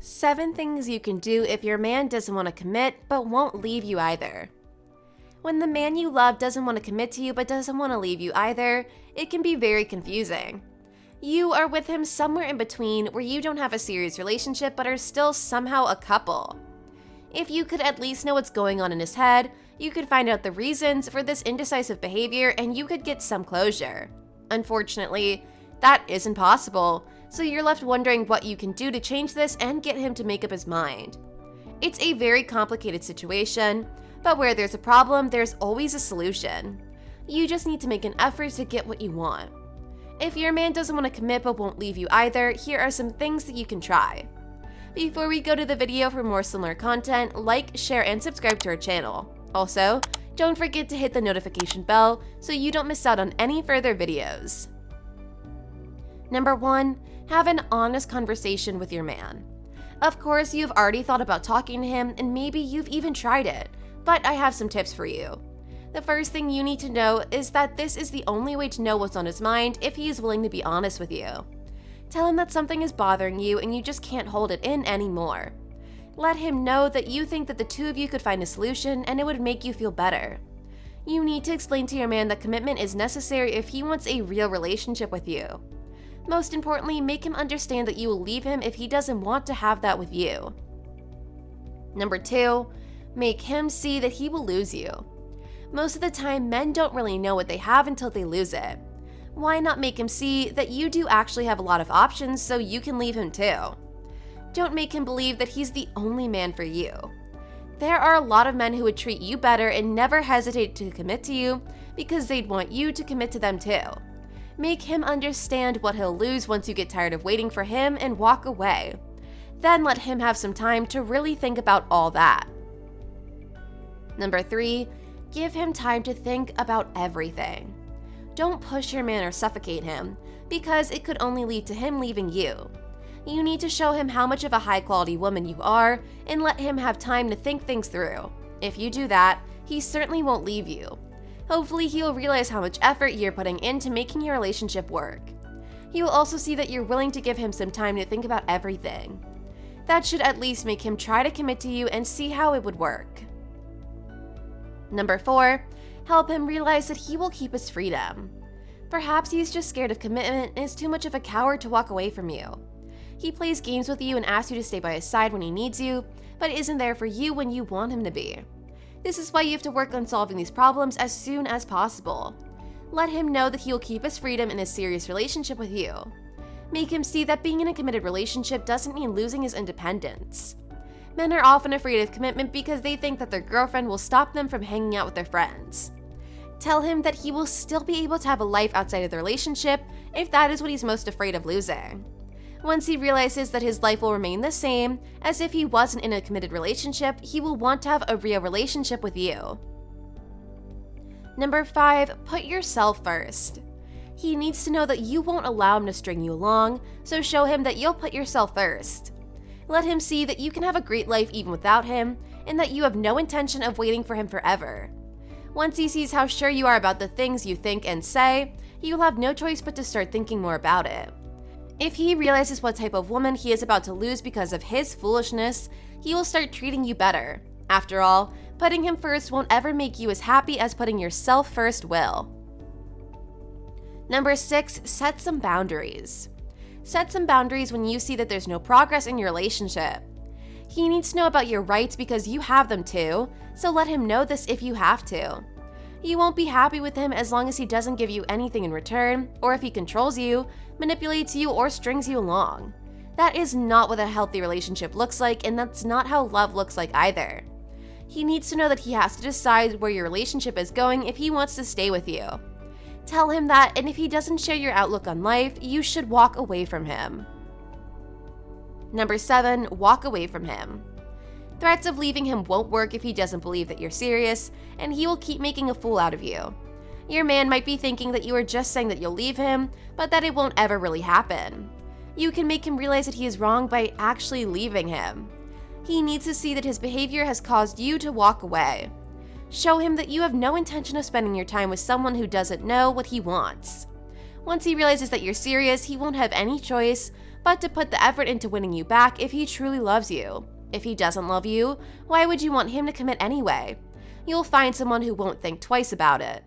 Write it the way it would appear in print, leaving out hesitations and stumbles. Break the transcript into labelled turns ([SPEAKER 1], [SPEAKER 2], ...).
[SPEAKER 1] 7 things you can do if your man doesn't want to commit but won't leave you either. When the man you love doesn't want to commit to you but doesn't want to leave you either, it can be very confusing. You are with him somewhere in between where you don't have a serious relationship but are still somehow a couple. If you could at least know what's going on in his head, you could find out the reasons for this indecisive behavior and you could get some closure. Unfortunately, that isn't possible, so you're left wondering what you can do to change this and get him to make up his mind. It's a very complicated situation, but where there's a problem, there's always a solution. You just need to make an effort to get what you want. If your man doesn't want to commit but won't leave you either, here are some things that you can try. Before we go to the video for more similar content, like, share, and subscribe to our channel. Also, don't forget to hit the notification bell so you don't miss out on any further videos. Number 1, have an honest conversation with your man. Of course, you've already thought about talking to him and maybe you've even tried it, but I have some tips for you. The first thing you need to know is that this is the only way to know what's on his mind if he is willing to be honest with you. Tell him that something is bothering you and you just can't hold it in anymore. Let him know that you think that the two of you could find a solution and it would make you feel better. You need to explain to your man that commitment is necessary if he wants a real relationship with you. Most importantly, make him understand that you will leave him if he doesn't want to have that with you. Number 2, make him see that he will lose you. Most of the time, men don't really know what they have until they lose it. Why not make him see that you do actually have a lot of options so you can leave him too? Don't make him believe that he's the only man for you. There are a lot of men who would treat you better and never hesitate to commit to you because they'd want you to commit to them too. Make him understand what he'll lose once you get tired of waiting for him and walk away. Then let him have some time to really think about all that. Number 3, give him time to think about everything. Don't push your man or suffocate him, because it could only lead to him leaving you. You need to show him how much of a high-quality woman you are and let him have time to think things through. If you do that, he certainly won't leave you. Hopefully, he will realize how much effort you're putting into making your relationship work. He will also see that you're willing to give him some time to think about everything. That should at least make him try to commit to you and see how it would work. Number 4, help him realize that he will keep his freedom. Perhaps he's just scared of commitment and is too much of a coward to walk away from you. He plays games with you and asks you to stay by his side when he needs you, but isn't there for you when you want him to be. This is why you have to work on solving these problems as soon as possible. Let him know that he will keep his freedom in a serious relationship with you. Make him see that being in a committed relationship doesn't mean losing his independence. Men are often afraid of commitment because they think that their girlfriend will stop them from hanging out with their friends. Tell him that he will still be able to have a life outside of the relationship if that is what he's most afraid of losing. Once he realizes that his life will remain the same as if he wasn't in a committed relationship, he will want to have a real relationship with you. Number 5, put yourself first. He needs to know that you won't allow him to string you along, so show him that you'll put yourself first. Let him see that you can have a great life even without him, and that you have no intention of waiting for him forever. Once he sees how sure you are about the things you think and say, he will have no choice but to start thinking more about it. If he realizes what type of woman he is about to lose because of his foolishness, he will start treating you better. After all, putting him first won't ever make you as happy as putting yourself first will. Number 6, set some boundaries. Set some boundaries when you see that there's no progress in your relationship. He needs to know about your rights because you have them too, so let him know this if you have to. You won't be happy with him as long as he doesn't give you anything in return, or if he controls you, manipulates you, or strings you along. That is not what a healthy relationship looks like, and that's not how love looks like either. He needs to know that he has to decide where your relationship is going if he wants to stay with you. Tell him that, and if he doesn't share your outlook on life, you should walk away from him. Number 7, walk away from him. Threats of leaving him won't work if he doesn't believe that you're serious, and he will keep making a fool out of you. Your man might be thinking that you are just saying that you'll leave him, but that it won't ever really happen. You can make him realize that he is wrong by actually leaving him. He needs to see that his behavior has caused you to walk away. Show him that you have no intention of spending your time with someone who doesn't know what he wants. Once he realizes that you're serious, he won't have any choice but to put the effort into winning you back if he truly loves you. If he doesn't love you, why would you want him to commit anyway? You'll find someone who won't think twice about it.